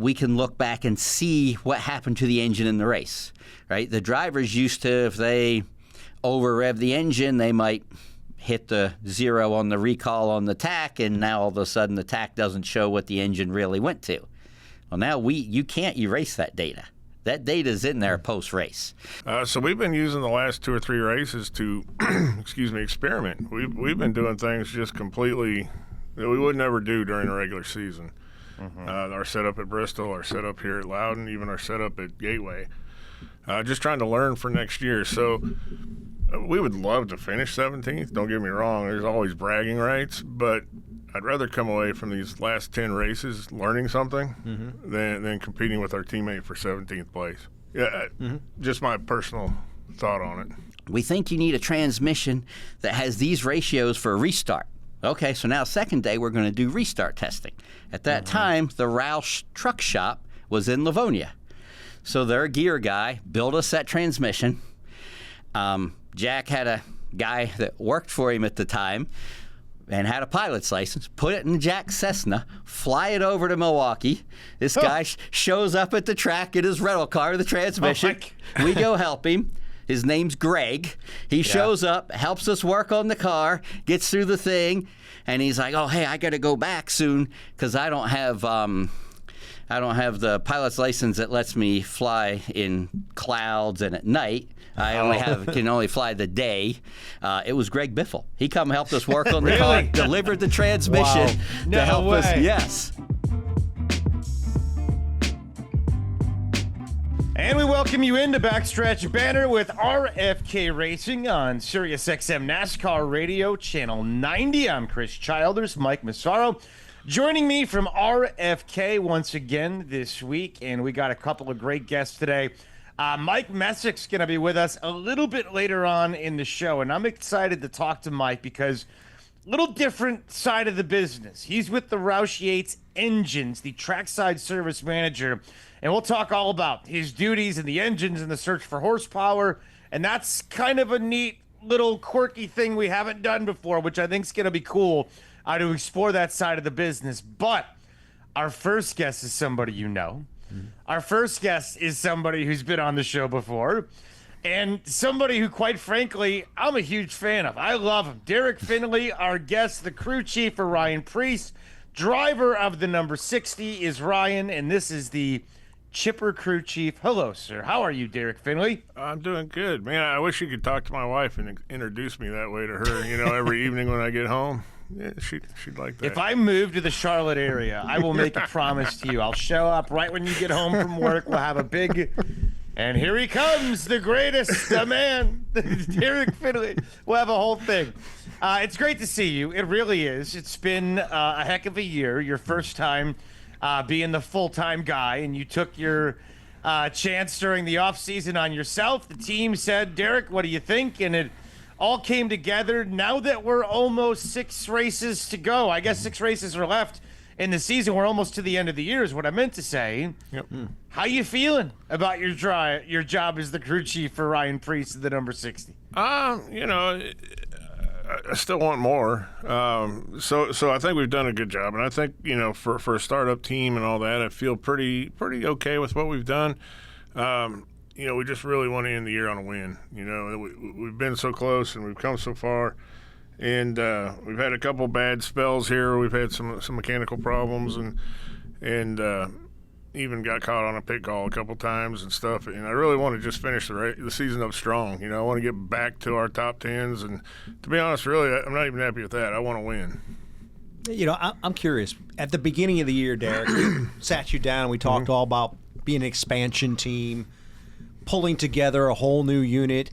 we can look back and see what happened to the engine in the race, right? The drivers used to, if they over-rev the engine, they might hit the 0 on the recall on the tach, and now all of a sudden the tach doesn't show what the engine really went to. Well, now you can't erase that data. That data's in there post-race. So we've been using the last 2 or 3 races to, experiment. We've been doing things just completely that we would never do during the regular season. Our setup at Bristol, our setup here at Loudon, even our setup at Gateway. Just trying to learn for next year. So we would love to finish 17th. Don't get me wrong. There's always bragging rights, but I'd rather come away from these last 10 races learning something than competing with our teammate for 17th place. Yeah, just my personal thought on it. We think you need a transmission that has these ratios for a restart. Okay, so now second day we're going to do restart testing. At that time, the Roush truck shop was in Livonia. So their gear guy built us that transmission. Jack had a guy that worked for him at the time and had a pilot's license, put it in Jack's Cessna, fly it over to Milwaukee. This guy shows up at the track in his rental car, the transmission. We go help him. His name's Greg. He shows up, helps us work on the car, gets through the thing, and he's like, "Oh, hey, I got to go back soon because I don't have the pilot's license that lets me fly in clouds and at night. I can only fly the day." It was Greg Biffle. He come helped us work on the car, delivered the transmission to help us. Yes. And we welcome you into Backstretch Banter with RFK Racing on SiriusXM NASCAR Radio, Channel 90. I'm Chris Childers, Mike Massaro. Joining me from RFK once again this week, and we got a couple of great guests today. Mike Messick's going to be with us a little bit later on in the show, and I'm excited to talk to Mike because a little different side of the business. He's with the Roush Yates Engines, the Trackside Service Manager, and we'll talk all about his duties and the engines and the search for horsepower, and that's kind of a neat little quirky thing we haven't done before, which I think is going to be cool to explore that side of the business. But our first guest is somebody you know. Our first guest is somebody who's been on the show before and somebody who, quite frankly, I'm a huge fan of. I love him. Derrick Finley, our guest, the crew chief for Ryan Preece. Driver of the number 60 is Ryan, and this is the Chipper crew chief. Hello, sir. How are you, Derrick Finley? I'm doing good. Man, I wish you could talk to my wife and introduce me that way to her, every evening when I get home. Yeah, she'd like that. If I move to the Charlotte area, I will make a promise to you. I'll show up right when you get home from work. We'll have a big, and here he comes, the greatest, the man, Derrick Finley. We'll have a whole thing. It's great to see you. It really is. It's been a heck of a year. Your first time being the full-time guy, and you took your chance during the offseason on yourself. The team said, "Derrick, what do you think?" And it all came together. Now that we're almost 6 races to go, I guess 6 races are left in the season. We're almost to the end of the year is what I meant to say. Yep. How you feeling about your job as the crew chief for Ryan Preece of the number 60? I still want more. So I think we've done a good job. And I think, for a startup team and all that, I feel pretty okay with what we've done. We just really want to end the year on a win. We've been so close and we've come so far. And we've had a couple bad spells here. We've had some mechanical problems and even got caught on a pit call a couple times and stuff. And I really want to just finish the season up strong. I want to get back to our top 10s. And to be honest, really, I'm not even happy with that. I want to win. I'm curious. At the beginning of the year, Derrick, we sat you down and we talked all about being an expansion team, pulling together a whole new unit.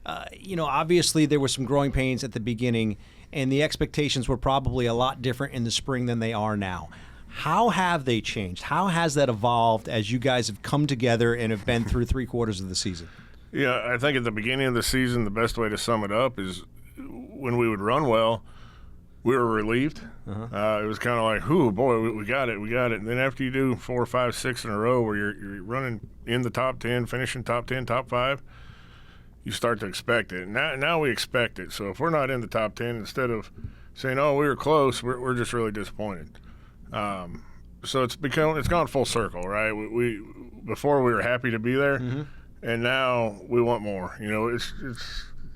Obviously there were some growing pains at the beginning, and the expectations were probably a lot different in the spring than they are now. How have they changed? How has that evolved as you guys have come together and have been through 3/4 of the season? Yeah, I think at the beginning of the season, the best way to sum it up is when we would run well, we were relieved. It was kind of like, boy, we got it. And then after you do 4, 5, 6 in a row where you're running in the top 10, finishing top 10, top 5, you start to expect it. Now we expect it. So if we're not in the top 10, instead of saying, "Oh, we were close," we're just really disappointed. So it's gone full circle, right? We before we were happy to be there, and now we want more. You know, it's.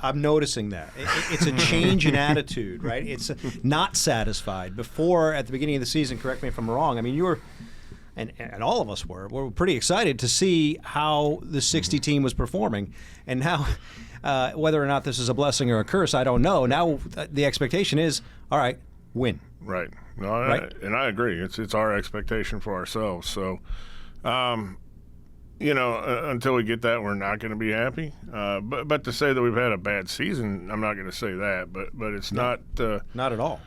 I'm noticing that. It's a change in attitude, right? It's not satisfied. Before, at the beginning of the season, correct me if I'm wrong, I mean, you were, and all of us were pretty excited to see how the 60 team was performing. And now, whether or not this is a blessing or a curse, I don't know. Now the expectation is, all right, win. Right. No, right? And I agree. It's our expectation for ourselves. So, you know, until we get that, we're not going to be happy. But to say that we've had a bad season, I'm not going to say that. But it's not. Not at all.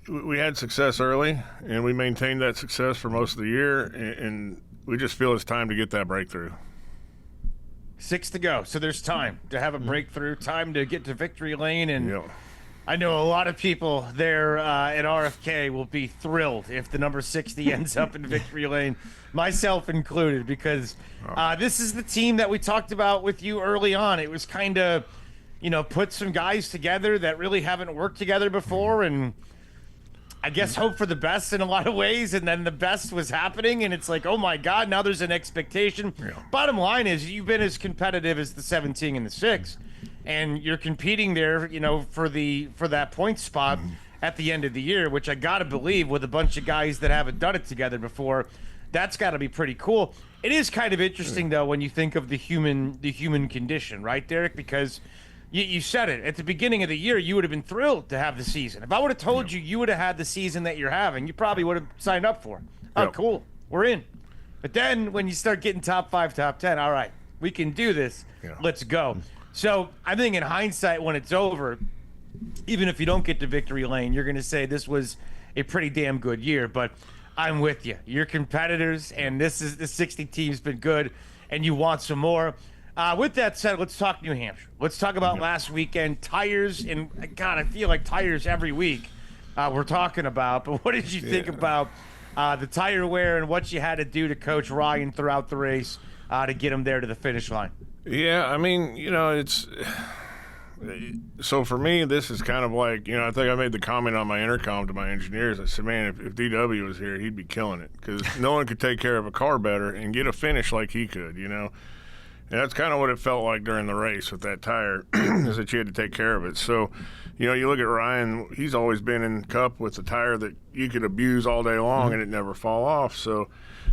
We had success early, and we maintained that success for most of the year, and we just feel it's time to get that breakthrough. 6 to go, so there's time to have a breakthrough, time to get to victory lane, and I know a lot of people there at RFK will be thrilled if the number 60 ends up in victory lane, myself included, because this is the team that we talked about with you early on. It was kind of, you know, put some guys together that really haven't worked together before, and I guess hope for the best in a lot of ways, and then the best was happening, and it's like, oh my God, now there's an expectation. Bottom line is, you've been as competitive as the 17 and the 6, and you're competing there, you know, for that point spot at the end of the year, which I gotta believe with a bunch of guys that haven't done it together before, that's gotta be pretty cool. It is kind of interesting though when you think of the human condition, right, Derrick? Because you said it at the beginning of the year, you would have been thrilled to have the season. If I would have told you would have had the season that you're having, you probably would have signed up for it. Oh, cool, we're in. But then when you start getting top 5, top 10, all right, we can do this. Let's go. So I think in hindsight, when it's over, even if you don't get to victory lane, you're going to say this was a pretty damn good year. But I'm with you. You're competitors, and the 60 team's been good, and you want some more. With that said, let's talk New Hampshire. Let's talk about last weekend. Tires, and God, I feel like tires every week we're talking about. But what did you think about the tire wear and what you had to do to coach Ryan throughout the race to get him there to the finish line? Yeah, I mean, you know, it's so for me, this is kind of like, you know, I think I made the comment on my intercom to my engineers. I said, man, if DW was here, he'd be killing it, because no one could take care of a car better and get a finish like he could, you know. And that's kind of what it felt like during the race with that tire, is that you had to take care of it. So, you know, you look at Ryan, he's always been in Cup with a tire that you could abuse all day long and it never fall off. So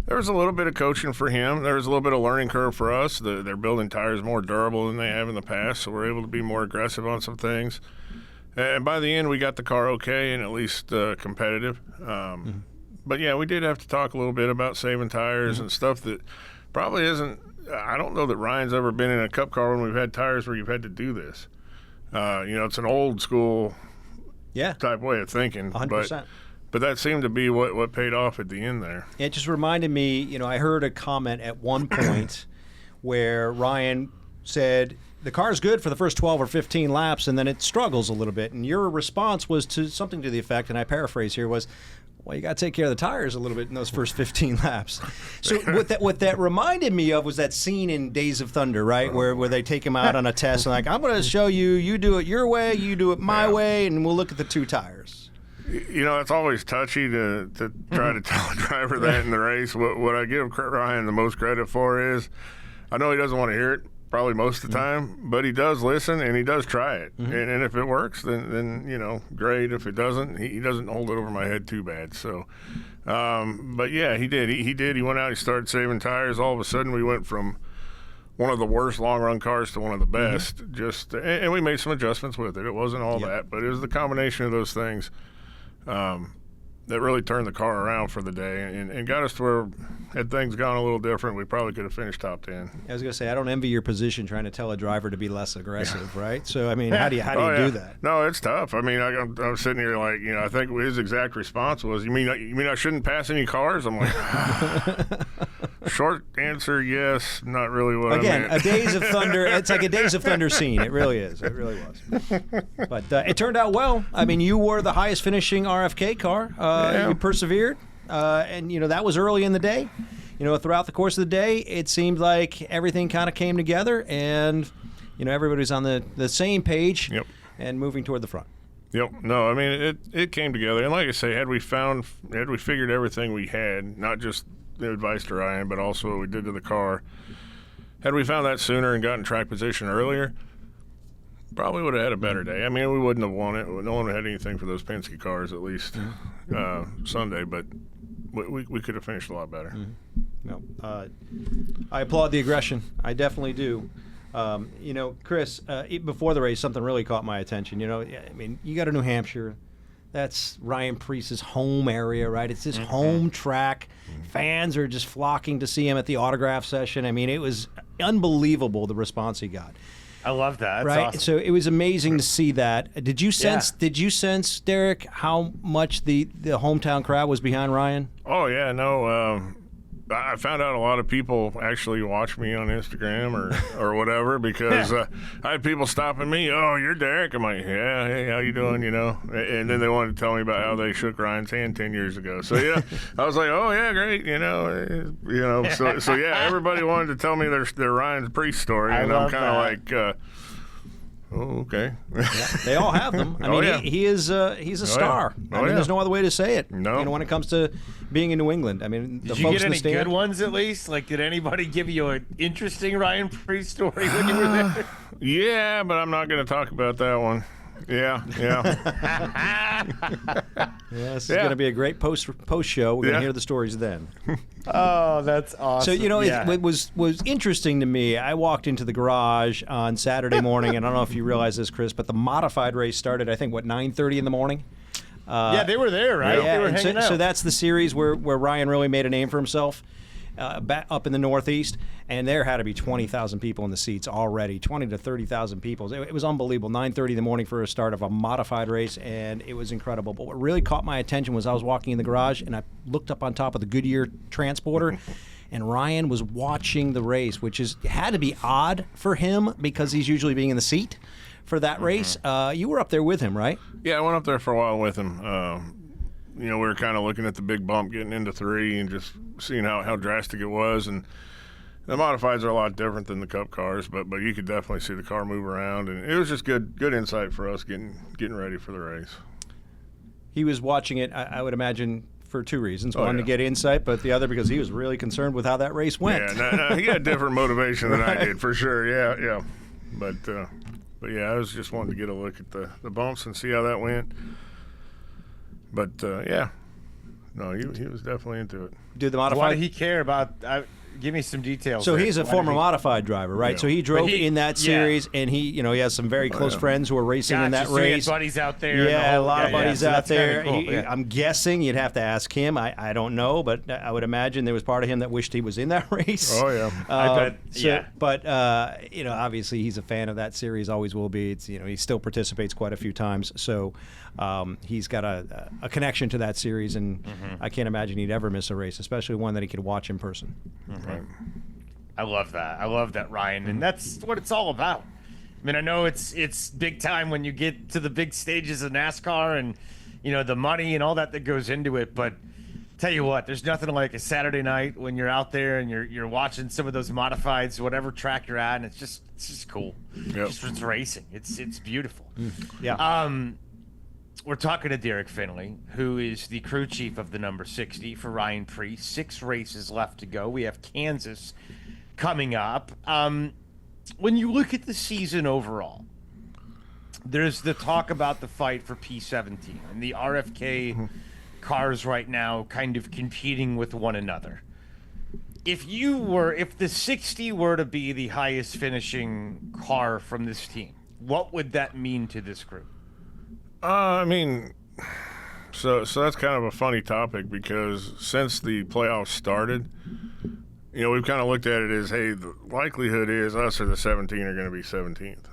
there was a little bit of coaching for him. There was a little bit of learning curve for us. They're building tires more durable than they have in the past, so we're able to be more aggressive on some things. And by the end, we got the car okay and at least competitive. But, yeah, we did have to talk a little bit about saving tires and stuff that probably isn't – I don't know that Ryan's ever been in a Cup car when we've had tires where you've had to do this. You know, it's an old school type way of thinking. 100%. But that seemed to be what paid off at the end there. It just reminded me, you know, I heard a comment at one point where Ryan said the car's good for the first 12 or 15 laps and then it struggles a little bit. And your response was to something to the effect, and I paraphrase here, was, well, you got to take care of the tires a little bit in those first 15 laps. So what that reminded me of was that scene in Days of Thunder, right, where they take him out on a test and like, I'm going to show you, you do it your way, you do it my way, and we'll look at the two tires. You know, it's always touchy to try to tell a driver that in the race. What I give Ryan the most credit for is, I know he doesn't want to hear it probably most of the time, but he does listen and he does try it. And if it works, then you know, great. If it doesn't, he doesn't hold it over my head too bad. So, but yeah, he did. He did. He went out, he started saving tires. All of a sudden, we went from one of the worst long-run cars to one of the best. And we made some adjustments with it. It wasn't all that, but it was the combination of those things that really turned the car around for the day and got us to where, had things gone a little different, we probably could have finished top 10. I was going to say, I don't envy your position trying to tell a driver to be less aggressive, right? So, I mean, how do you do that? No, it's tough. I mean, I'm sitting here like, you know, I think his exact response was, you mean I shouldn't pass any cars? I'm like, short answer, yes, not really what I meant. Again, a Days of Thunder, it's like a Days of Thunder scene. It really is. It really was. But it turned out well. I mean, you were the highest finishing RFK car. You persevered, and, you know, that was early in the day. You know, throughout the course of the day, it seemed like everything kind of came together, and, you know, everybody's on the same page and moving toward the front. Yep. No, I mean it came together, and like I say, had we figured everything we had, not just the advice to Ryan, but also what we did to the car, had we found that sooner and gotten track position earlier, probably would have had a better day. I mean, we wouldn't have won it. No one had anything for those Penske cars, at least Sunday, but we could have finished a lot better. No, I applaud the aggression. I definitely do. Chris, before the race, something really caught my attention. I mean, you got a New Hampshire. That's Ryan Preece's home area, right? It's his home track. Fans are just flocking to see him at the autograph session. I mean, it was unbelievable, the response he got. I love that. That's right? awesome. So it was amazing to see that. Did you sense, Derrick, how much the hometown crowd was behind Ryan? Oh, yeah, no. I found out a lot of people actually watch me on Instagram or whatever because I had people stopping me. Oh, you're Derrick. I'm like, yeah, hey, how you doing? And then they wanted to tell me about how they shook Ryan's hand 10 years ago. So yeah, I was like, oh yeah, great. So yeah, everybody wanted to tell me their Ryan Preece story, and I'm kind of like. Oh, okay. They all have them. I mean, he's a star. I mean, there's no other way to say it. No. When it comes to being in New England. I mean, did you get any good ones at least? Like, did anybody give you an interesting Ryan Preece story when you were there? Yeah, but I'm not going to talk about that one. Yeah. This is going to be a great post show. We're going to hear the stories then. Oh, that's awesome. So, it was interesting to me. I walked into the garage on Saturday morning, and I don't know if you realize this, Chris, but the modified race started, I think, 9:30 in the morning? They were there, right? Yeah, they were hanging out. So that's the series where Ryan really made a name for himself. Back up in the Northeast, and there had to be 20,000 people in the seats already, 20 to 30,000 people. It was unbelievable. 9:30 in the morning for a start of a modified race, and it was incredible. But what really caught my attention was I was walking in the garage, and I looked up on top of the Goodyear transporter, and Ryan was watching the race, which had to be odd for him because he's usually being in the seat for that race. You were up there with him, right? Yeah, I went up there for a while with him. We were kind of looking at the big bump getting into 3 and just seeing how drastic it was. And the modifieds are a lot different than the Cup cars, but you could definitely see the car move around. And it was just good insight for us getting ready for the race. He was watching it, I would imagine, for 2 reasons. One, to get insight, but the other because he was really concerned with how that race went. Yeah, no, he had different motivation than I did, for sure. Yeah. But yeah, I was just wanting to get a look at the bumps and see how that went. But, he was definitely into it. Did the modified? Why did he care about give me some details. So he's a former modified driver, right? Yeah. So he drove in that series, and he has some very close friends who are racing in that race. He has buddies out there. Yeah, a lot of buddies out there. Cool. I'm guessing you'd have to ask him. I don't know, but I would imagine there was part of him that wished he was in that race. Oh, yeah. I bet, But, obviously he's a fan of that series, always will be. It's, he still participates quite a few times. So he's got a connection to that series, and I can't imagine he'd ever miss a race, especially one that he could watch in person. Right. I love that, Ryan, and that's what it's all about. I mean, I know it's big time when you get to the big stages of NASCAR and the money and all that goes into it, but tell you what, there's nothing like a Saturday night when you're out there and you're watching some of those modifieds, whatever track you're at, and it's just cool. Yep. It's racing. It's beautiful. Yeah. We're talking to Derrick Finley, who is the crew chief of the number 60 for Ryan Preece. 6 races left to go. We have Kansas coming up. When you look at the season overall, there's the talk about the fight for P17 and the RFK cars right now kind of competing with one another. If the 60 were to be the highest finishing car from this team, what would that mean to this group? So that's kind of a funny topic because since the playoffs started, we've kind of looked at it as, hey, the likelihood is us or the 17 are going to be 17th.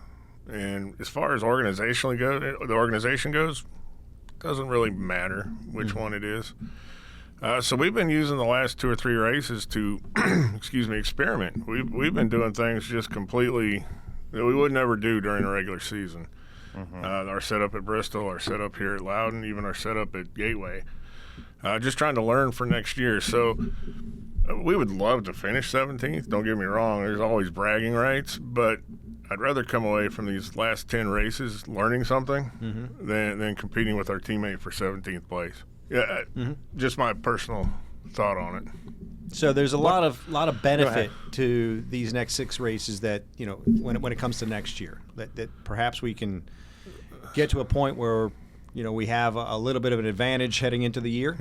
And as far as the organization goes, it doesn't really matter which one it is. So we've been using the last 2 or 3 races to, experiment. We've been doing things just completely that we would never do during the regular season. Our setup at Bristol, our setup here at Loudon, even our setup at Gateway. Just trying to learn for next year. So we would love to finish 17th. Don't get me wrong. There's always bragging rights. But I'd rather come away from these last 10 races learning something than competing with our teammate for 17th place. Yeah, just my personal thought on it. So there's a lot of benefit to these next 6 races that, you know, when it comes to next year, that perhaps we can get to a point where, you know, we have a little bit of an advantage heading into the year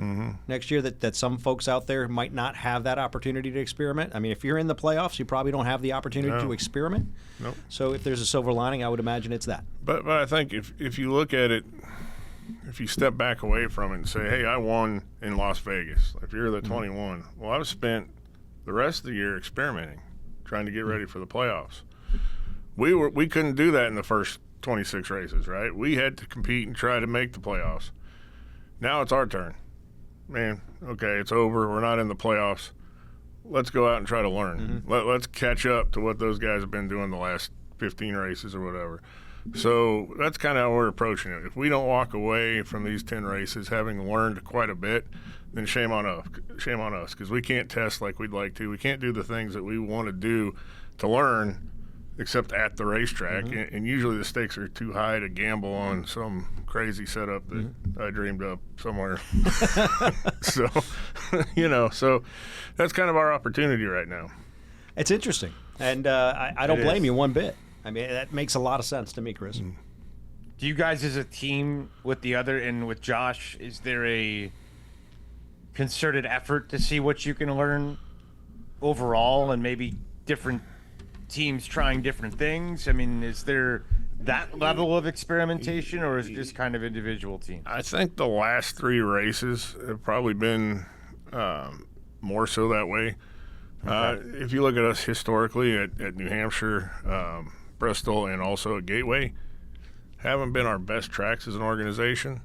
next year that some folks out there might not have that opportunity to experiment. I mean, if you're in the playoffs, you probably don't have the opportunity to experiment. Nope. So if there's a silver lining, I would imagine it's that. But I think if you look at it, if you step back away from it and say, hey, I won in Las Vegas, if you're the 21, well, I've spent the rest of the year experimenting, trying to get ready for the playoffs. We couldn't do that in the first 26 races, right? We had to compete and try to make the playoffs. Now it's our turn. Man, okay, it's over. We're not in the playoffs. Let's go out and try to learn. Let's catch up to what those guys have been doing the last 15 races or whatever. So that's kind of how we're approaching it. If we don't walk away from these 10 races having learned quite a bit, then shame on us. Shame on us, because we can't test like we'd like to. We can't do the things that we want to do to learn except at the racetrack. And usually the stakes are too high to gamble on some crazy setup that I dreamed up somewhere. So, you know, so that's kind of our opportunity right now. It's interesting. And I don't blame you one bit. I mean, that makes a lot of sense to me, Chris. Do you guys as a team with the other and with Josh, is there a concerted effort to see what you can learn overall and maybe different teams trying different things? I mean, is there that level of experimentation, or is it just kind of individual teams? I think the last 3 races have probably been more so that way. If you look at us historically at New Hampshire, Bristol, and also at Gateway, haven't been our best tracks as an organization.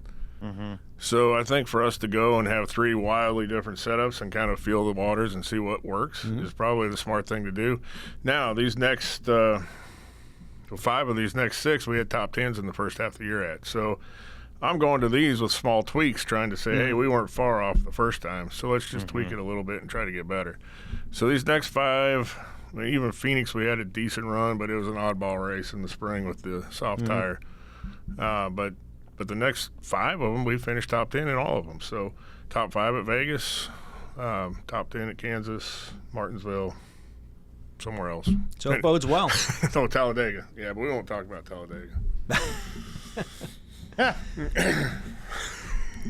So I think for us to go and have 3 wildly different setups and kind of feel the waters and see what works is probably the smart thing to do. Now, these next 5 of these next 6, we had top 10s in the first half of the year at. So I'm going to these with small tweaks, trying to say, hey, we weren't far off the first time, so let's just tweak it a little bit and try to get better. So these next 5, I mean, even Phoenix, we had a decent run, but it was an oddball race in the spring with the soft tire. But the next 5 of them, we finished top 10 in all of them. So top 5 at Vegas, top 10 at Kansas, Martinsville, somewhere else. So it bodes well. No, Talladega. Yeah, but we won't talk about Talladega.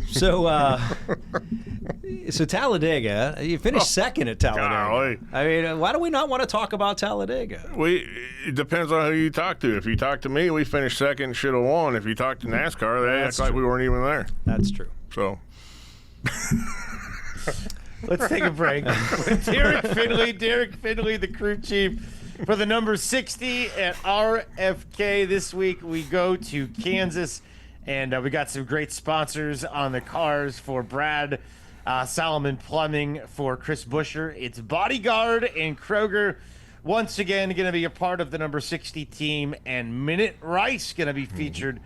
So Talladega, you finished second at Talladega. Golly. I mean, why do we not want to talk about Talladega? It depends on who you talk to. If you talk to me, we finished second, should have won. If you talk to NASCAR, they act like we weren't even there. That's true. So let's take a break with Derrick Finley, the crew chief for the number 60 at RFK. This week we go to Kansas. And we got some great sponsors on the cars for Brad, Solomon Plumbing for Chris Busher. It's Bodyguard and Kroger. Once again, going to be a part of the number 60 team. And Minute Rice going to be featured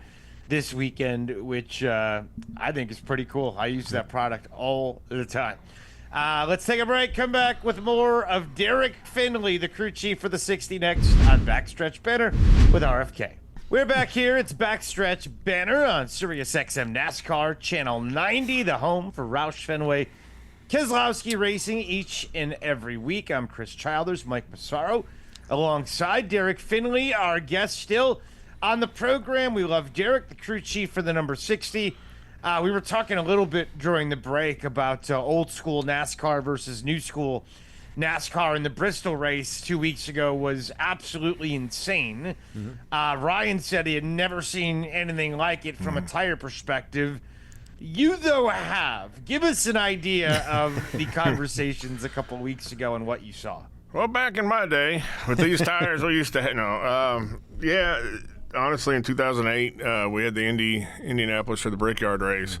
this weekend, which I think is pretty cool. I use that product all the time. Let's take a break. Come back with more of Derrick Finley, the crew chief for the 60 next on Backstretch Banter with RFK. We're back here. It's Backstretch Banter on Sirius XM NASCAR Channel 90, the home for Roush Fenway Keselowski Racing each and every week. I'm Chris Childers, Mike Massaro, alongside Derrick Finley, our guest still on the program. We love Derrick, the crew chief for the number 60. We were talking a little bit during the break about old school NASCAR versus new school NASCAR, in the Bristol race 2 weeks ago was absolutely insane. Ryan said he had never seen anything like it from a tire perspective. You, though, have. Give us an idea of the conversations a couple weeks ago and what you saw. Well, back in my day, with these tires, we used to honestly, in 2008, we had the Indianapolis or the Brickyard race.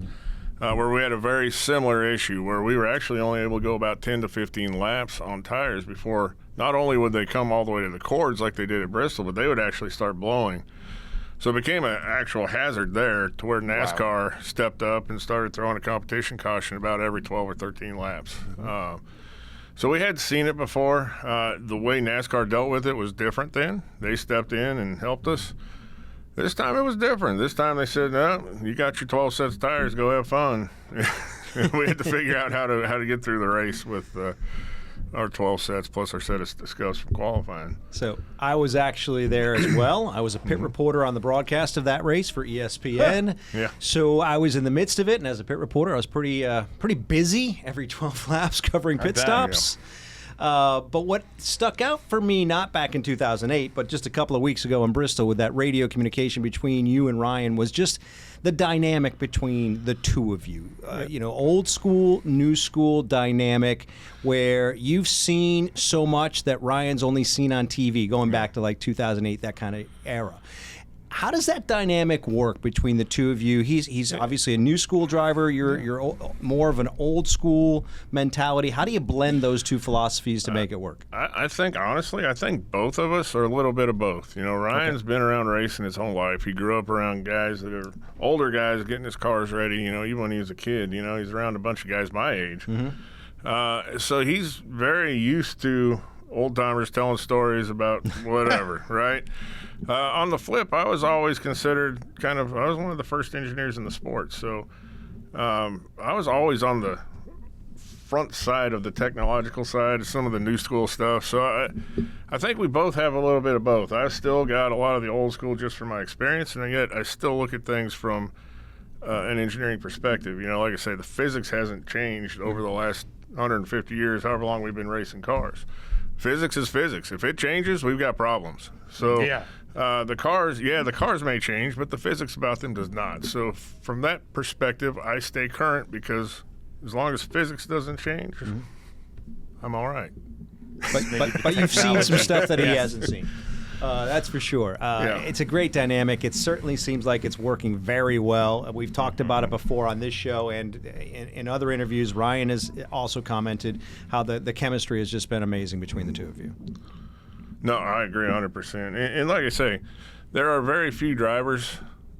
Where we had a very similar issue where we were actually only able to go about 10 to 15 laps on tires before not only would they come all the way to the cords like they did at Bristol, but they would actually start blowing. So it became an actual hazard there to where NASCAR stepped up and started throwing a competition caution about every 12 or 13 laps. So we had seen it before. The way NASCAR dealt with it was different then. They stepped in and helped us. This time it was different. This time they said, no, you got your 12 sets of tires, go have fun. We had to figure out how to get through the race with our 12 sets plus our set of scuffs from qualifying. So I was actually there as well. I was a pit reporter on the broadcast of that race for ESPN. Yeah. So I was in the midst of it, and as a pit reporter, I was pretty busy every 12 laps covering pit stops. But what stuck out for me, not back in 2008, but just a couple of weeks ago in Bristol with that radio communication between you and Ryan, was just the dynamic between the two of you. Old school, new school dynamic, where you've seen so much that Ryan's only seen on TV, going back to like 2008, that kind of era. How does that dynamic work between the two of you? He's obviously a new school driver. You're more of an old school mentality. How do you blend those two philosophies to make it work? I think, honestly, both of us are a little bit of both. Ryan's been around racing his whole life. He grew up around guys that are older guys getting his cars ready, even when he was a kid. He's around a bunch of guys my age. Mm-hmm. So he's very used to old-timers telling stories about whatever, right? On the flip, I was always considered I was one of the first engineers in the sport. So I was always on the front side of the technological side of some of the new school stuff. So I think we both have a little bit of both. I've still got a lot of the old school just from my experience, and yet I still look at things from an engineering perspective. Like I say, the physics hasn't changed over the last 150 years, however long we've been racing cars. Physics is physics. If it changes, we've got problems. So the cars may change, but the physics about them does not. So from that perspective, I stay current because as long as physics doesn't change, I'm all right. But you've seen some stuff that he hasn't seen. That's for sure. It's a great dynamic. It certainly seems like it's working very well. We've talked about it before on this show, and in other interviews, Ryan has also commented how the chemistry has just been amazing between the two of you. No, I agree 100%. And like I say, there are very few drivers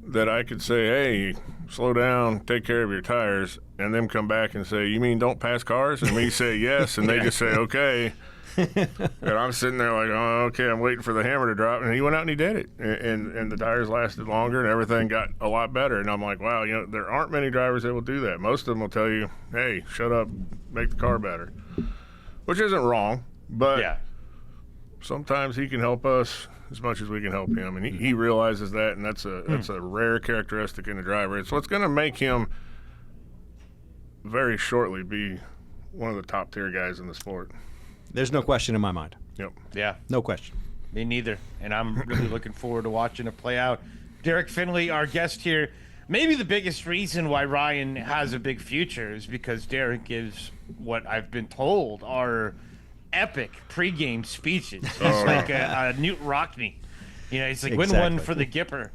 that I could say, hey, slow down, take care of your tires, and them come back and say, you mean don't pass cars? And me say yes, and they just say, okay. And I'm sitting there like, oh, okay, I'm waiting for the hammer to drop. And he went out and he did it. And the tires lasted longer and everything got a lot better. And I'm like, wow, there aren't many drivers that will do that. Most of them will tell you, hey, shut up, make the car better. Which isn't wrong, but sometimes he can help us as much as we can help him. And he realizes that, and that's a rare characteristic in a driver. It's what's going to make him very shortly be one of the top-tier guys in the sport. There's no question in my mind. Yep. Yeah. No question. Me neither. And I'm really looking forward to watching it play out. Derrick Finley, our guest here. Maybe the biggest reason why Ryan has a big future is because Derrick gives what I've been told are epic pregame speeches. He's like a Newt Rockney. He's like, win one for the Gipper.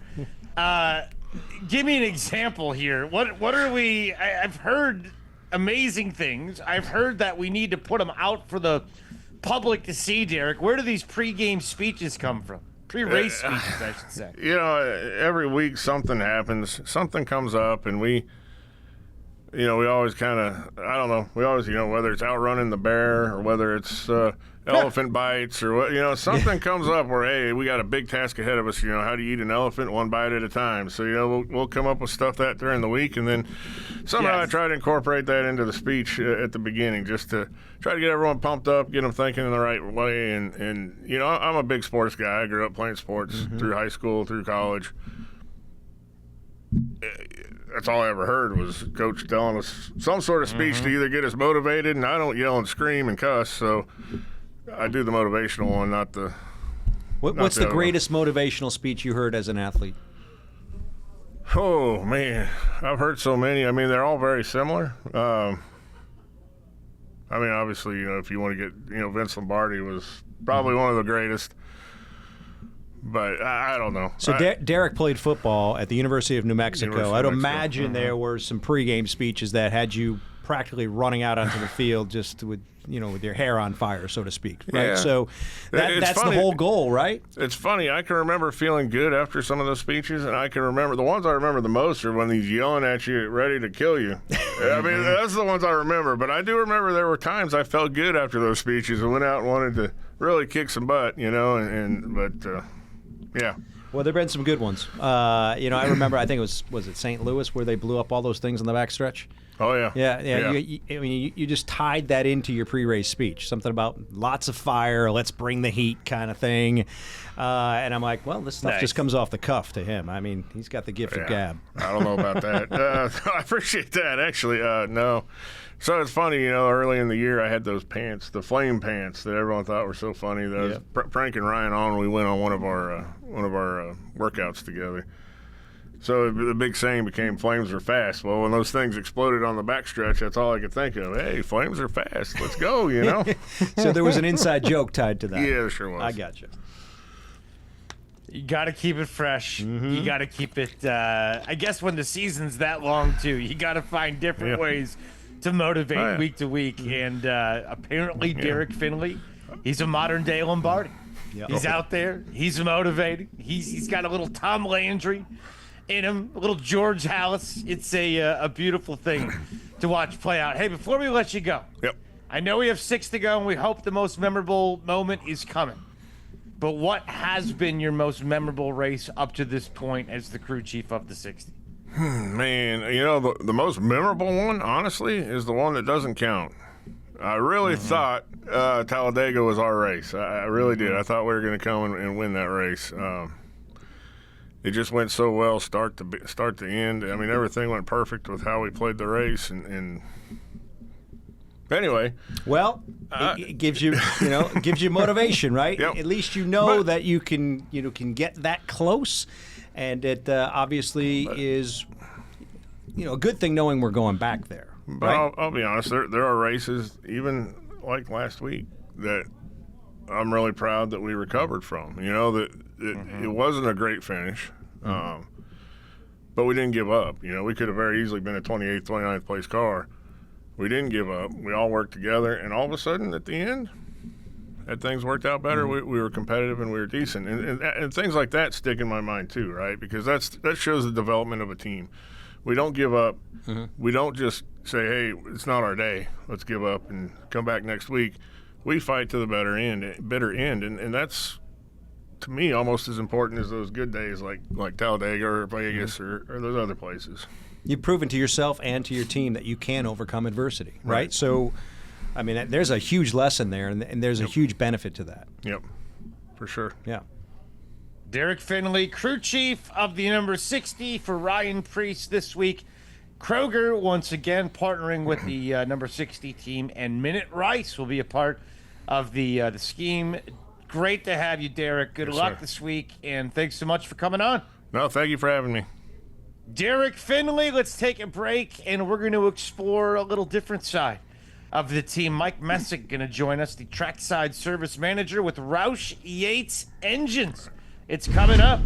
Give me an example here. What are we? I've heard amazing things. I've heard that we need to put them out for the public to see, Derrick. Where do these pregame speeches come from? Pre-race speeches, I should say. Every week something happens, something comes up, and we always kind of, I don't know, we always, whether it's outrunning the bear or whether it's elephant bites or what, something comes up where, hey, we got a big task ahead of us. How do you eat an elephant one bite at a time? So, we'll come up with stuff that during the week, and then somehow I try to incorporate that into the speech at the beginning just to try to get everyone pumped up, get them thinking in the right way. And I'm a big sports guy. I grew up playing sports through high school, through college. That's all I ever heard was Coach telling us some sort of speech to either get us motivated, and I don't yell and scream and cuss, so I do the motivational one, not the. What's the greatest motivational speech you heard as an athlete? Oh man, I've heard so many. I mean, they're all very similar. Obviously, if you want to get, Vince Lombardi was probably one of the greatest. But I don't know. So Derrick played football at the University of New Mexico. I'd imagine there were some pregame speeches that had you practically running out onto the field just with your hair on fire, so to speak, right? Yeah. So that's funny. the whole goal, right? It's funny. I can remember feeling good after some of those speeches, and I can remember the ones I remember the most are when he's yelling at you, ready to kill you. I mean, that's the ones I remember. But I do remember there were times I felt good after those speeches and went out and wanted to really kick some butt, But yeah. Well, there've been some good ones. I remember. I think it was it St. Louis where they blew up all those things on the backstretch. Oh yeah. Yeah. You just tied that into your pre-race speech. Something about lots of fire, let's bring the heat kind of thing. And I'm like, well, this stuff just comes off the cuff to him. I mean, he's got the gift of gab. I don't know about that. I appreciate that, actually. No. So it's funny, early in the year I had those pants, the flame pants that everyone thought were so funny. That I was pranking Ryan on when we went on one of our workouts together. So the big saying became flames are fast. Well, when those things exploded on the backstretch, that's all I could think of. Hey, flames are fast. Let's go, So there was an inside joke tied to that. Yeah, there sure was. I got you. You got to keep it fresh. You got to keep it, I guess when the season's that long, too, you got to find different ways to motivate week to week. And apparently Derrick Finley, he's a modern-day Lombardi. Yep. He's out there. He's motivating. He's got a little Tom Landry in him, a little George Hallis. It's a beautiful thing to watch play out. Hey, before we let you go, I know we have 6 to go, and we hope the most memorable moment is coming. But what has been your most memorable race up to this point as the crew chief of the 60? Man, the most memorable one, honestly, is the one that doesn't count. I really thought Talladega was our race. I really did. I thought we were going to come and win that race. It just went so well, start to end. I mean, everything went perfect with how we played the race, and anyway. Well, it gives you, gives you motivation, right? Yep. At least that you can get that close, and it obviously is, a good thing knowing we're going back there. But right? I'll be honest, there are races, even like last week, that I'm really proud that we recovered from. It wasn't a great finish, but we didn't give up. We could have very easily been a 28th, 29th place car. We didn't give up. We all worked together, and all of a sudden, at the end, had things worked out better. We were competitive and we were decent, and things like that stick in my mind too, right? Because that shows the development of a team. We don't give up. We don't just say, hey, it's not our day, let's give up and come back next week. We fight to the bitter end, and that's, to me, almost as important as those good days like Talladega or Vegas or those other places. You've proven to yourself and to your team that you can overcome adversity, right? So, I mean, there's a huge lesson there, and there's a huge benefit to that. Yep, for sure. Yeah. Derrick Finley, crew chief of the number 60 for Ryan Preece this week. Kroger, once again, partnering with the number 60 team, and Minute Rice will be a part of the scheme. Great to have you, Derrick. Good luck this week, and thanks so much for coming on. No, thank you for having me. Derrick Finley, let's take a break, and we're going to explore a little different side of the team. Mike Messick going to join us, the Trackside Service Manager with Roush Yates Engines. It's coming up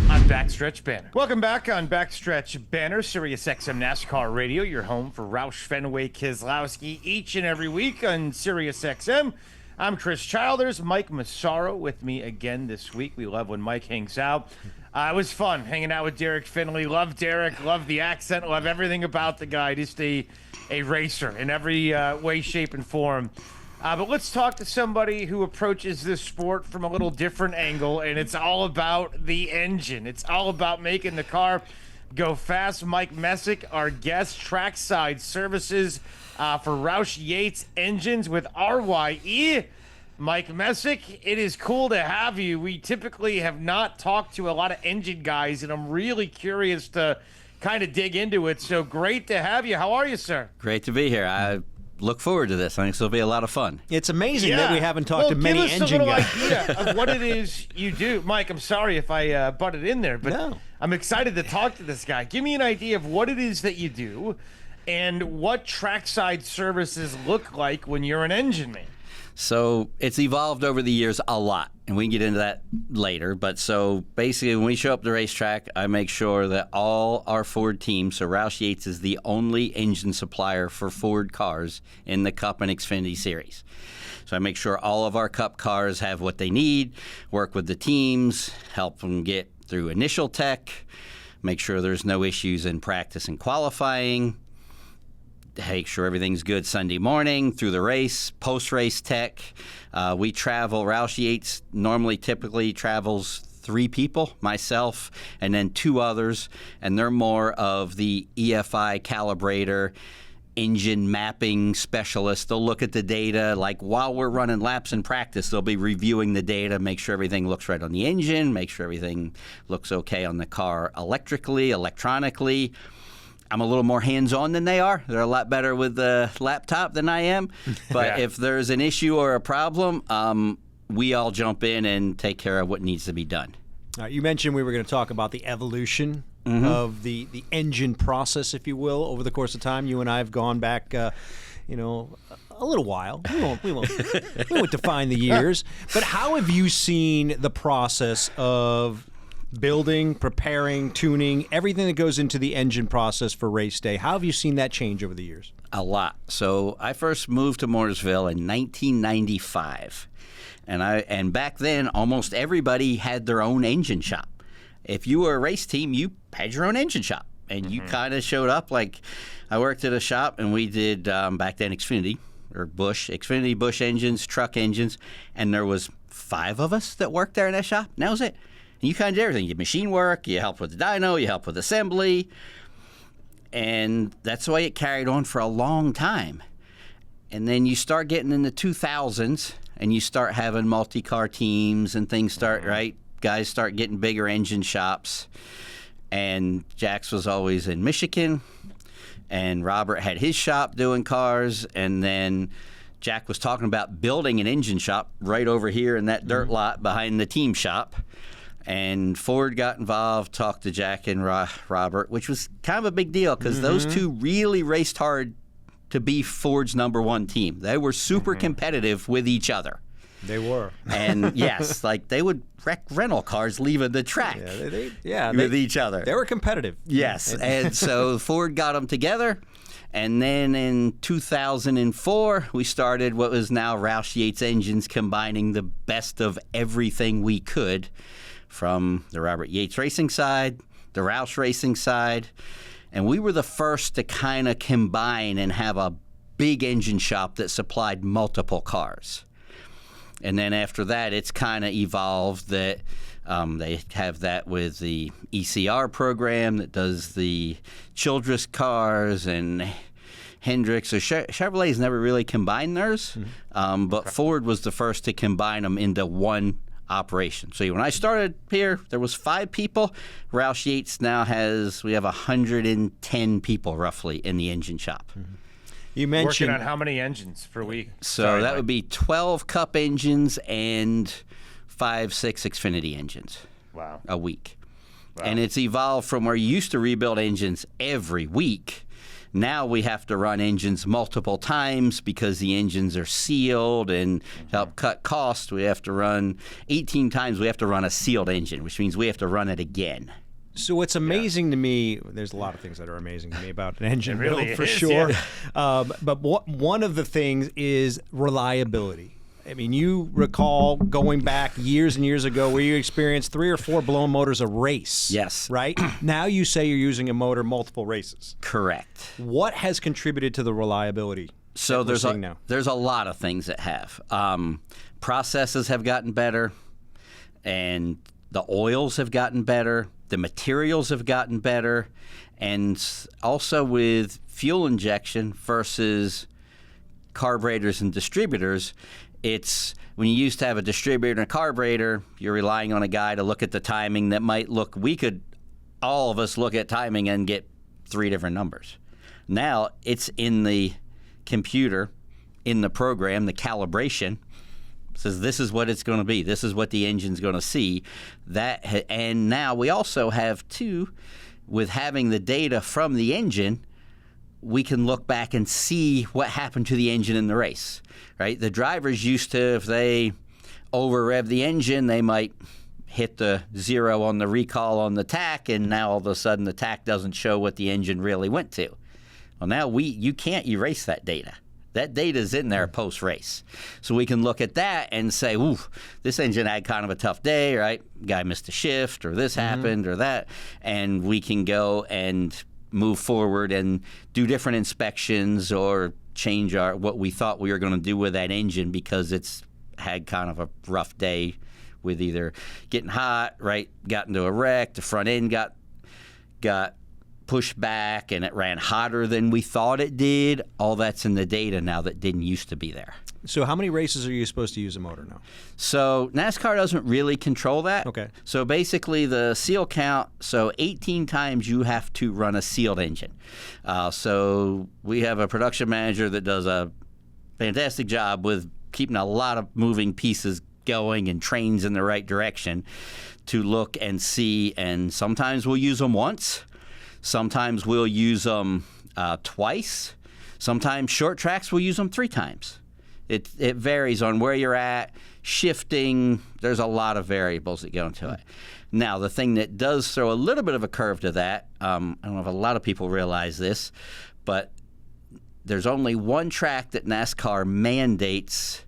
on Backstretch Banter. Welcome back on Backstretch Banter, Sirius XM NASCAR Radio, your home for Roush Fenway Keselowski each and every week on Sirius XM. I'm Chris Childers, Mike Massaro with me again this week. We love when Mike hangs out. It was fun hanging out with Derrick Finley. Love Derrick, love the accent, love everything about the guy. Just a racer in every way, shape, and form. But let's talk to somebody who approaches this sport from a little different angle, and it's all about the engine. It's all about making the car go fast. Mike Messick, our guest, Trackside Services for Roush Yates Engines with RYE. Mike Messick, it is cool to have you. We typically have not talked to a lot of engine guys, and I'm really curious to kind of dig into it. So great to have you. How are you, sir? Great to be here. I look forward to this. I think this will be a lot of fun. It's amazing that we haven't talked to many engine guys. Give us a little idea of what it is you do. Mike, I'm sorry if I butted in there, but I'm excited to talk to this guy. Give me an idea of what it is that you do and what Trackside Services look like when you're an engine man. So it's evolved over the years a lot, and we can get into that later. But so basically, when we show up at the racetrack, I make sure that all our Ford teams, so Roush Yates is the only engine supplier for Ford cars in the Cup and Xfinity series. So I make sure all of our Cup cars have what they need, work with the teams, help them get through initial tech, make sure there's no issues in practice and qualifying, make sure everything's good Sunday morning through the race, post-race tech. We travel, Roush Yates typically travels 3 people, myself, and then 2 others, and they're more of the EFI calibrator, engine mapping specialist. They'll look at the data, like while we're running laps in practice, they'll be reviewing the data, make sure everything looks right on the engine, make sure everything looks okay on the car electronically. I'm a little more hands-on than they are. They're a lot better with the laptop than I am. But if there's an issue or a problem, we all jump in and take care of what needs to be done. You mentioned we were going to talk about the evolution of the engine process, if you will, over the course of time. You and I have gone back, a little while. We won't define the years. But how have you seen the process of building, preparing, tuning, everything that goes into the engine process for race day? How have you seen that change over the years? A lot. So I first moved to Mooresville in 1995. And back then, almost everybody had their own engine shop. If you were a race team, you had your own engine shop. And you kind of showed up. Like, I worked at a shop, and we did, back then, Xfinity Bush engines, truck engines. And there was 5 of us that worked there in that shop. And that was it. And you kind of did everything. You did machine work, you helped with the dyno, you helped with assembly. And that's the way it carried on for a long time. And then you start getting in the 2000s, and you start having multi-car teams, and things start, right? Guys start getting bigger engine shops. And Jax was always in Michigan, and Robert had his shop doing cars, and then Jack was talking about building an engine shop right over here in that dirt lot behind the team shop. And Ford got involved, talked to Jack and Robert, which was kind of a big deal because those two really raced hard to be Ford's number 1 team. They were super competitive with each other. They were. And yes, like they would wreck rental cars leaving the track with each other. They were competitive. Yes. And so Ford got them together. And then in 2004, we started what was now Roush Yates Engines, combining the best of everything we could from the Robert Yates Racing side, the Roush Racing side. And we were the first to kind of combine and have a big engine shop that supplied multiple cars. And then after that, it's kind of evolved that they have that with the ECR program that does the Childress cars and Hendricks. So Chevrolet's never really combined theirs, but Ford was the first to combine them into one operation. So when I started here, there was 5 people. Roush Yates now we have 110 people roughly in the engine shop. You mentioned working on how many engines per week? So that would be 12 Cup engines and 5-6 Xfinity engines. Wow. A week. Wow. And it's evolved from where you used to rebuild engines every week. Now we have to run engines multiple times because the engines are sealed, and to help cut costs, we have to run 18 times. We have to run a sealed engine, which means we have to run it again. So what's amazing to me, there's a lot of things that are amazing to me about an engine really build, for is, sure. But one of the things is reliability. I mean, you recall going back years and years ago where you experienced 3 or 4 blown motors a race. Yes. Right? Now you say you're using a motor multiple races. Correct. What has contributed to the reliability? So there's a lot of things that have. Processes have gotten better, and the oils have gotten better. The materials have gotten better, and also with fuel injection versus carburetors and distributors, it's when you used to have a distributor and a carburetor, you're relying on a guy to look at the timing that might look, all of us look at timing and get 3 different numbers. Now it's in the computer, in the program, the calibration, says this is what it's going to be. This is what the engine's going to see. And now we also have, too, with having the data from the engine, we can look back and see what happened to the engine in the race, right? The drivers used to, if they over-rev the engine, they might hit the 0 on the recall on the tach, and now all of a sudden the tach doesn't show what the engine really went to. Well, now you can't erase that data. That data's in there post-race. So we can look at that and say, ooh, this engine had kind of a tough day, right? Guy missed a shift, or this happened, or that. And we can go and move forward and do different inspections or change what we thought we were going to do with that engine because it's had kind of a rough day with either getting hot, right? Got into a wreck, the front end got pushed back and it ran hotter than we thought it did. All that's in the data now that didn't used to be there. So how many races are you supposed to use a motor now? So NASCAR doesn't really control that. Okay. So basically the seal count, so 18 times you have to run a sealed engine. So we have a production manager that does a fantastic job with keeping a lot of moving pieces going and trains in the right direction to look and see. And sometimes we'll use them once. Sometimes we'll use them twice. Sometimes short tracks we'll use them 3 times. It varies on where you're at, shifting. There's a lot of variables that go into it. Now, the thing that does throw a little bit of a curve to that, I don't know if a lot of people realize this, but there's only one track that NASCAR mandates,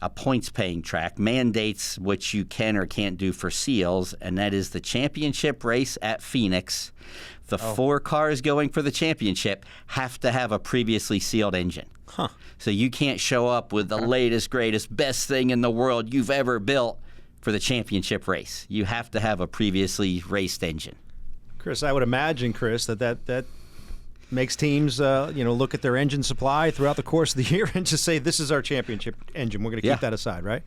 a points-paying track, mandates what you can or can't do for seals, and that is the championship race at Phoenix. The 4 cars going for the championship have to have a previously sealed engine. Huh. So you can't show up with the latest, greatest, best thing in the world you've ever built for the championship race. You have to have a previously raced engine. Chris, I would imagine, Chris, that makes teams look at their engine supply throughout the course of the year and just say, this is our championship engine. We're going to keep that aside, right?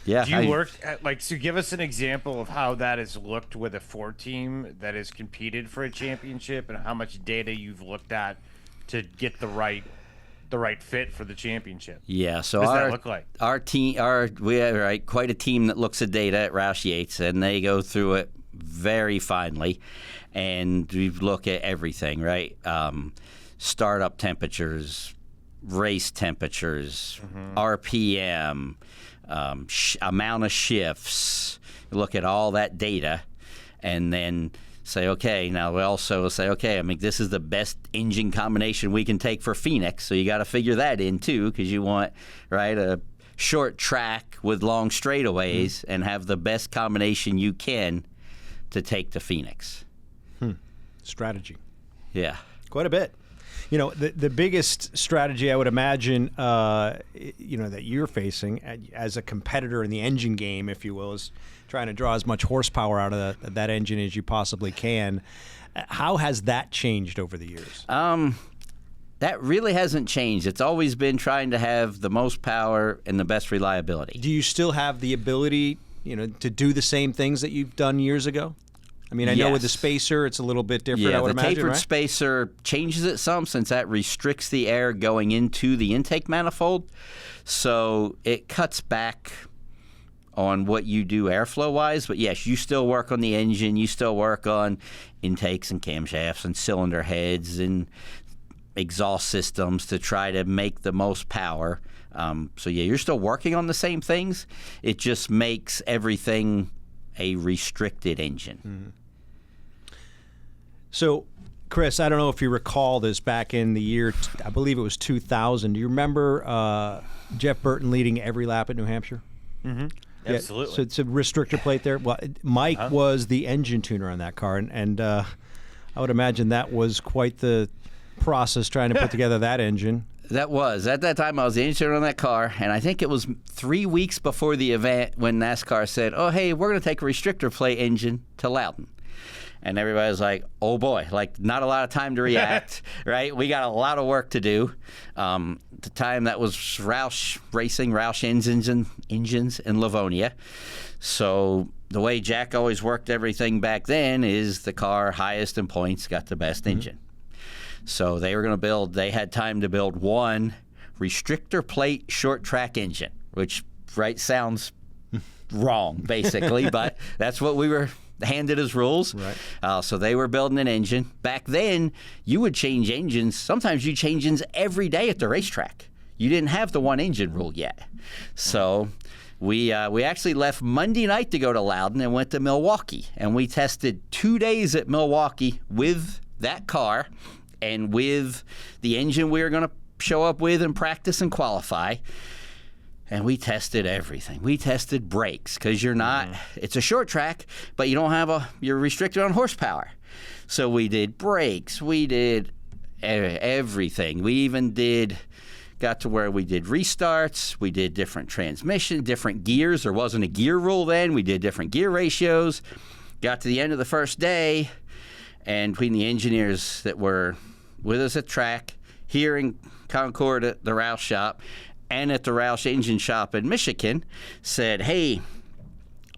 Yeah. Do you work at, so give us an example of how that has looked with a Ford team that has competed for a championship and how much data you've looked at to get the right fit for the championship. Yeah, so what does that look like? Our team, we have quite a team that looks at data at Roush Yates, and they go through it very finely, and we look at everything, right? Startup temperatures, race temperatures, RPM, amount of shifts. Look at all that data, and then say, okay, now we also say, okay, I mean, this is the best engine combination we can take for Phoenix, so you got to figure that in too, because you want, right, a short track with long straightaways and have the best combination you can to take to Phoenix. Strategy. Yeah. Quite a bit. You know, the biggest strategy I would imagine, that you're facing as a competitor in the engine game, if you will, is trying to draw as much horsepower out of that engine as you possibly can. How has that changed over the years? That really hasn't changed. It's always been trying to have the most power and the best reliability. Do you still have the ability, to do the same things that you've done years ago? I mean, I know with the spacer, it's a little bit different, I would imagine, the tapered right? spacer changes it some since that restricts the air going into the intake manifold. So it cuts back on what you do airflow-wise. But, yes, you still work on the engine. You still work on intakes and camshafts and cylinder heads and exhaust systems to try to make the most power. So, yeah, you're still working on the same things. It just makes everything a restricted engine. So, Chris, I don't know if you recall this back in the year, I believe it was 2000. Do you remember Jeff Burton leading every lap at New Hampshire? Mm-hmm. Yeah, Absolutely. so it's a restrictor plate there. Well, Mike was the engine tuner on that car, and I would imagine that was quite the process trying to put together that engine. That was. At that time, I was the engineer on that car, and I think it was 3 weeks before the event when NASCAR said, oh, hey, we're going to take a restrictor plate engine to Loudon. And everybody was like, oh, boy, like not a lot of time to react, right? We got a lot of work to do. At the time, that was Roush Racing, Roush Engines in Livonia. So the way Jack always worked everything back then is the car highest in points got the best engine. So they were going to they had time to build one restrictor plate short track engine, which sounds wrong, basically, but that's what we were handed us rules. Right. So they were building an engine. Back then, you would change engines. Sometimes you change engines every day at the racetrack. You didn't have the one engine rule yet. So we actually left Monday night to go to Loudon and went to Milwaukee. And we tested 2 days at Milwaukee with that car and with the engine we were going to show up with and practice and qualify. And we tested everything. We tested brakes because you're not, it's a short track, but you don't have you're restricted on horsepower. So we did brakes. We did everything. We even got to where we did restarts. We did different transmission, different gears. There wasn't a gear rule then. We did different gear ratios. Got to the end of the first day, and between the engineers that were with us at track, here in Concord at the Roush shop, and at the Roush engine shop in Michigan, said, hey,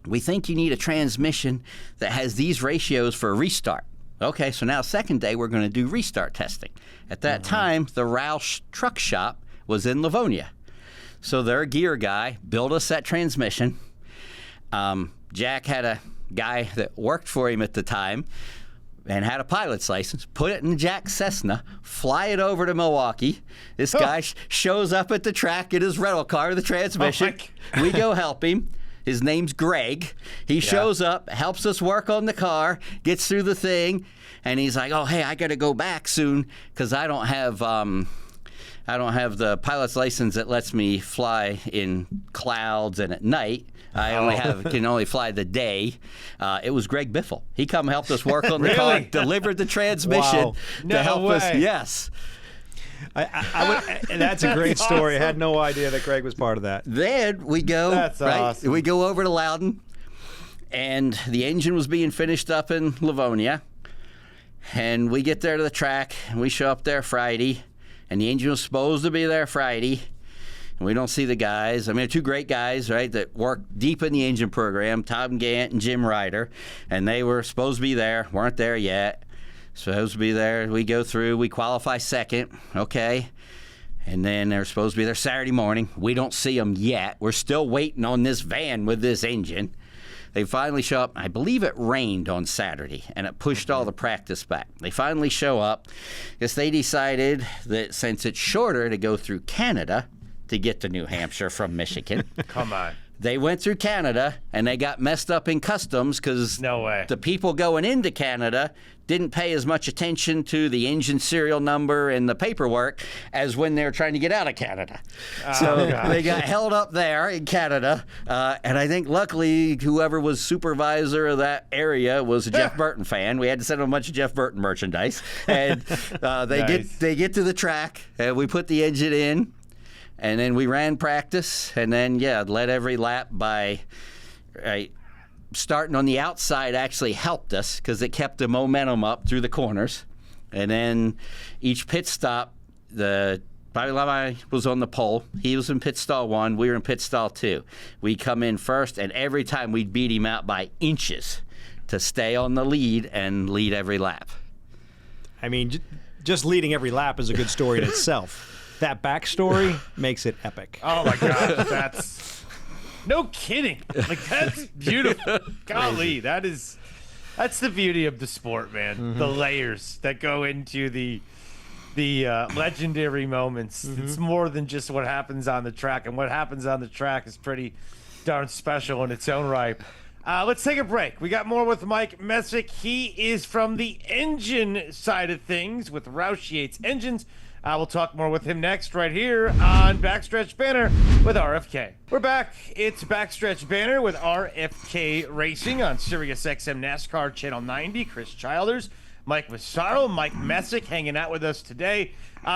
we think you need a transmission that has these ratios for a restart. Okay, so now second day we're going to do restart testing. At that time, the Roush truck shop was in Livonia. So their gear guy built us that transmission. Jack had a guy that worked for him at the time and had a pilot's license, put it in Jack's Cessna, fly it over to Milwaukee. This guy shows up at the track in his rental car, the transmission. We go help him. His name's Greg. He shows up, helps us work on the car, gets through the thing, and he's like, oh, hey, I got to go back soon because I don't have the pilot's license that lets me fly in clouds and at night. I can only fly the day. It was Greg Biffle. He come helped us work on the car, delivered the transmission to help us. Yes. That's a great story. I had no idea that Greg was part of that. Then we go. That's awesome. We go over to Loudon, and the engine was being finished up in Livonia. And we get there to the track, and we show up there Friday, and the engine was supposed to be there Friday. And we don't see the guys. I mean, two great guys, right, that work deep in the engine program, Tom Gant and Jim Ryder. And they were supposed to be there, weren't there yet. Supposed to be there. We go through, we qualify second, okay. And then they're supposed to be there Saturday morning. We don't see them yet. We're still waiting on this van with this engine. They finally show up. I believe it rained on Saturday, and it pushed all the practice back. They finally show up because they decided that since it's shorter to go through Canada to get to New Hampshire from Michigan. Come on. They went through Canada, and they got messed up in customs because the people going into Canada didn't pay as much attention to the engine serial number and the paperwork as when they were trying to get out of Canada. They got held up there in Canada, and I think luckily whoever was supervisor of that area was a Jeff Burton fan. We had to send them a bunch of Jeff Burton merchandise, and they get to the track, and we put the engine in. And then we ran practice, and then, led every lap by starting on the outside actually helped us because it kept the momentum up through the corners. And then each pit stop, Bobby Levi was on the pole. He was in pit stall 1. We were in pit stall 2. We come in first, and every time we'd beat him out by inches to stay on the lead and lead every lap. I mean, just leading every lap is a good story in itself. That backstory makes it epic. Oh my gosh, that's no kidding. Like that's beautiful. Golly, that's the beauty of the sport, man. Mm-hmm. The layers that go into the legendary moments. Mm-hmm. It's more than just what happens on the track, and what happens on the track is pretty darn special in its own right. Let's take a break. We got more with Mike Messick. He is from the engine side of things with Roush Yates Engines. We'll talk more with him next right here on Backstretch Banter with RFK. We're back. It's Backstretch Banter with RFK Racing on Sirius XM NASCAR Channel 90. Chris Childers, Mike Massaro, Mike Messick hanging out with us today.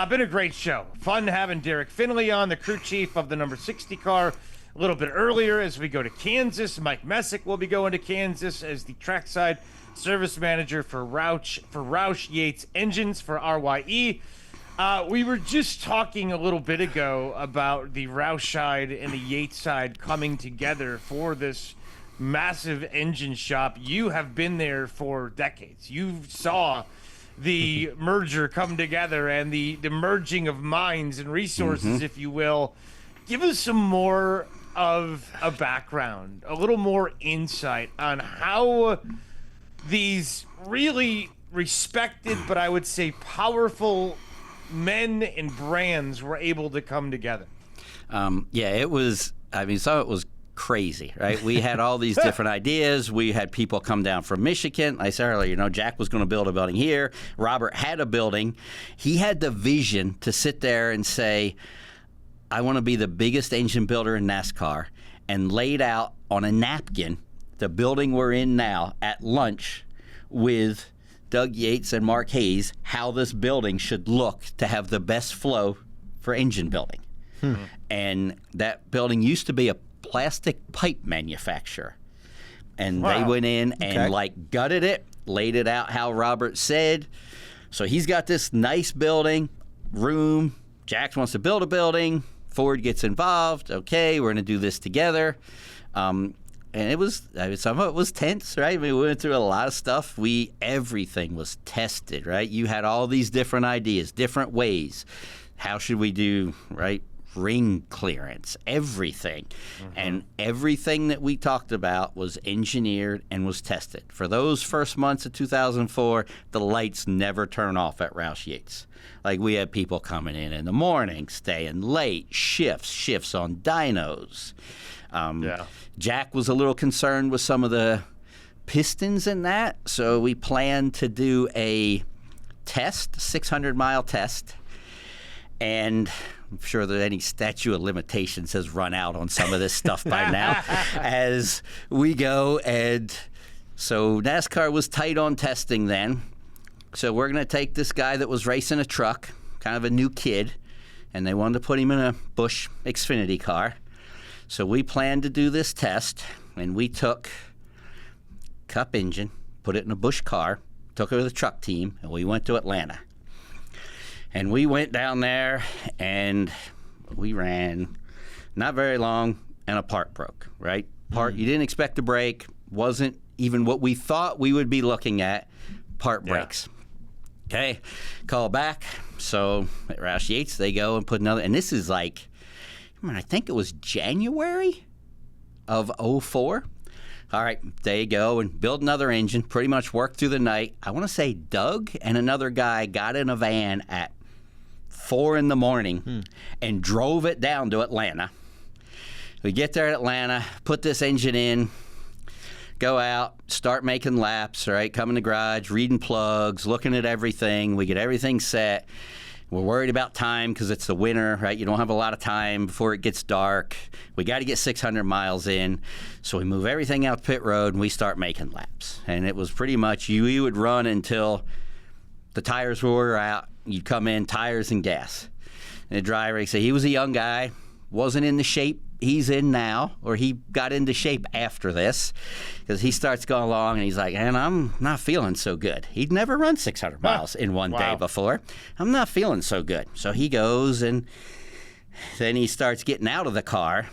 Been a great show. Fun having Derrick Finley on, the crew chief of the number 60 car. A little bit earlier as we go to Kansas. Mike Messick will be going to Kansas as the Trackside Service Manager for Roush Yates Engines for RYE. We were just talking a little bit ago about the Roush side and the Yates side coming together for this massive engine shop. You have been there for decades. You saw the merger come together and the merging of minds and resources, if you will. Give us some more of a background, a little more insight on how these really respected, but I would say powerful men and brands were able to come together. Yeah, it was. I mean, some of it was crazy, right? We had all these different ideas. We had people come down from Michigan. I said earlier, Jack was going to build a building here. Robert had a building. He had the vision to sit there and say, I want to be the biggest engine builder in NASCAR, and laid out on a napkin the building we're in now at lunch with Doug Yates and Mark Hayes, how this building should look to have the best flow for engine building. And that building used to be a plastic pipe manufacturer. And they went in and gutted it, laid it out how Robert said. So he's got this nice building, room. Jax wants to build a building. Ford gets involved. Okay, we're going to do this together. And it was, some of it was tense, right? I mean, we went through a lot of stuff. Everything was tested, right? You had all these different ideas, different ways. How should we do, right? Ring clearance, everything. And everything that we talked about was engineered and was tested. For those first months of 2004, the lights never turn off at Roush Yates. Like, we had people coming in the morning, staying late, shifts on dynos. Jack was a little concerned with some of the pistons in that, so we planned to do a test, 600-mile test, and I'm sure that any statute of limitations has run out on some of this stuff by now as we go. And so NASCAR was tight on testing then. So we're going to take this guy that was racing a truck, kind of a new kid, and they wanted to put him in a Busch Xfinity car. So we planned to do this test, and we took Cup engine, put it in a Busch car, took it to the truck team, and we went to Atlanta. And we went down there, and we ran not very long, and a part broke, right? You didn't expect to break, wasn't even what we thought we would be looking at. Part breaks. Okay, call back. So at Roush Yates, they go and put another, and this is like, I think it was January of 04. All right, they go and build another engine, pretty much worked through the night. I want to say Doug and another guy got in a van at 4 in the morning and drove it down to Atlanta. We get there at Atlanta, put this engine in, go out, start making laps, right? Come in the garage, reading plugs, looking at everything. We get everything set. We're worried about time because it's the winter, right? You don't have a lot of time before it gets dark. We got to get 600 miles in. So we move everything out pit road, and we start making laps. And it was pretty much you would run until the tires were out. You'd come in, tires and gas. And the driver, he was a young guy, wasn't in the shape he's in now, or he got into shape after this, because he starts going along and he's like, man, I'm not feeling so good. He'd never run 600 miles in one day before. I'm not feeling so good. So he goes, and then he starts getting out of the car.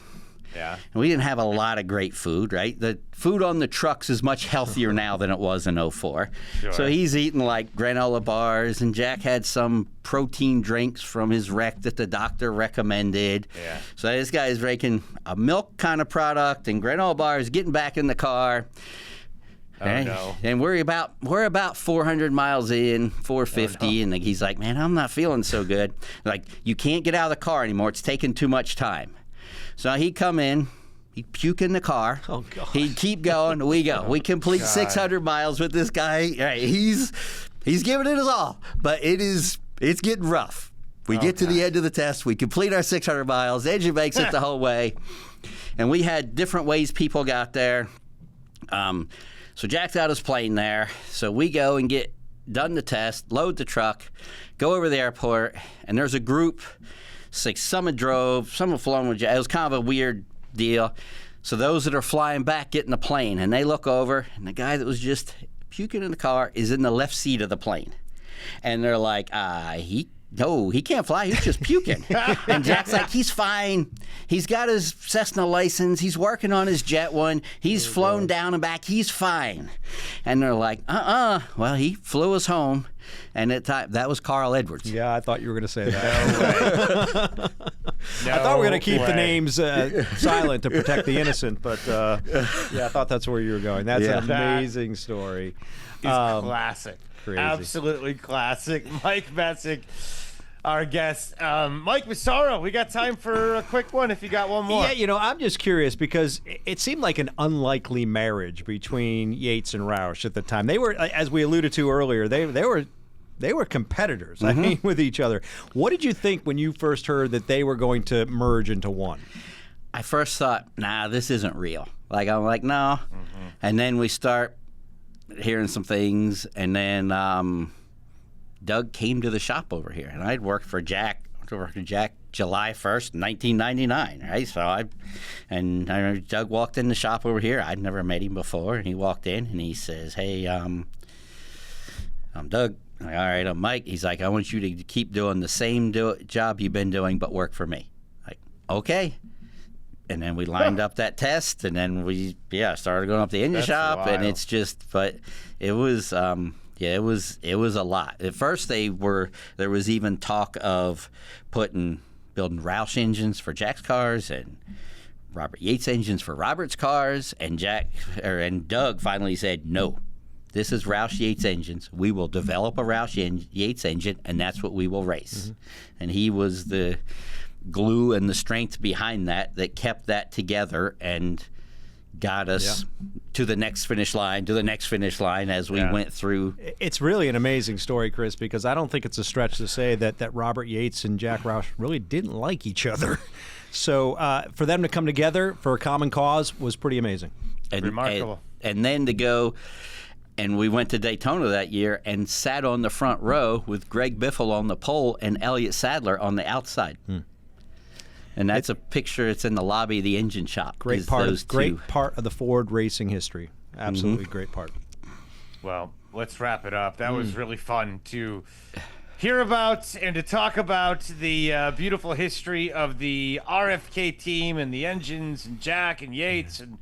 Yeah. And we didn't have a lot of great food, right? The food on the trucks is much healthier now than it was in 04. Sure. So he's eating like granola bars, and Jack had some protein drinks from his wreck that the doctor recommended. Yeah. So this guy is making a milk kind of product and granola bars, getting back in the car. Oh, no. And we're about 400 miles in, 450, and he's like, man, I'm not feeling so good. Like, you can't get out of the car anymore. It's taking too much time. So he'd come in, he'd puke in the car. Oh, God. He'd keep going. We go. We complete 600 miles with this guy. Right, he's giving it his all, but it's getting rough. We get to the end of the test. We complete our 600 miles. Engine makes it the whole way. And we had different ways people got there. So Jack's out his plane there. So we go and get done the test, load the truck, go over to the airport, and there's a group. Some had drove, some had flown with Jack. It was kind of a weird deal. So those that are flying back get in the plane, and they look over, and the guy that was just puking in the car is in the left seat of the plane. And they're like, he can't fly. He's just puking. And Jack's like, he's fine. He's got his Cessna license. He's working on his Jet One. He's flown down and back. He's fine. And they're like, well, he flew us home. And at the time, that was Carl Edwards. Yeah, I thought you were going to say that. I thought we were going to keep the names silent to protect the innocent, but yeah, I thought that's where you were going. That's an amazing story. It's classic. Crazy. Absolutely classic. Mike Messick, our guest. Mike Massaro, we got time for a quick one if you got one more. Yeah, I'm just curious because it seemed like an unlikely marriage between Yates and Roush at the time. They were, as we alluded to earlier, they were competitors, I mean, with each other. What did you think when you first heard that they were going to merge into one? I first thought, nah, this isn't real. I'm like, no. And then we start hearing some things, and then Doug came to the shop over here, and I'd worked for Jack July 1st, 1999, right? So I know Doug walked in the shop over here. I'd never met him before, and he walked in, and he says, hey, I'm Doug. I'm like, all right, I'm Mike. He's like, I want you to keep doing the same job you've been doing, but work for me. Like, okay. And then we lined up that test, and then we started going up the engine shop, and it's just, but it was it was a lot. At first there was even talk of building Roush engines for Jack's cars and Robert Yates engines for Robert's cars, and Doug finally said, no, this is Roush Yates engines. We will develop a Roush Yates engine, and that's what we will race. And he was the glue and the strength behind that kept that together and got us to the next finish line, as we went through. It's really an amazing story, Chris, because I don't think it's a stretch to say that Robert Yates and Jack Roush really didn't like each other. So for them to come together for a common cause was pretty amazing. Remarkable. And then to go, and we went to Daytona that year and sat on the front row with Greg Biffle on the pole and Elliott Sadler on the outside. And that's a picture. It's in the lobby of the engine shop. Great part of the Ford racing history. Absolutely great part. Well, let's wrap it up. That was really fun to hear about and to talk about the beautiful history of the RFK team and the engines and Jack and Yates. And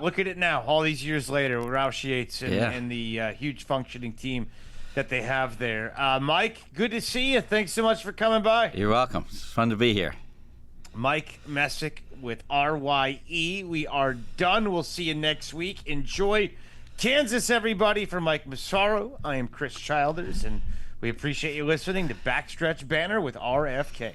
look at it now, all these years later, with Roush Yates and the huge functioning team that they have there. Mike, good to see you. Thanks so much for coming by. You're welcome. It's fun to be here. Mike Messick with RYE. We are done. We'll see you next week. Enjoy Kansas, everybody. For Mike Massaro, I am Chris Childers, and we appreciate you listening to Backstretch Banter with RFK.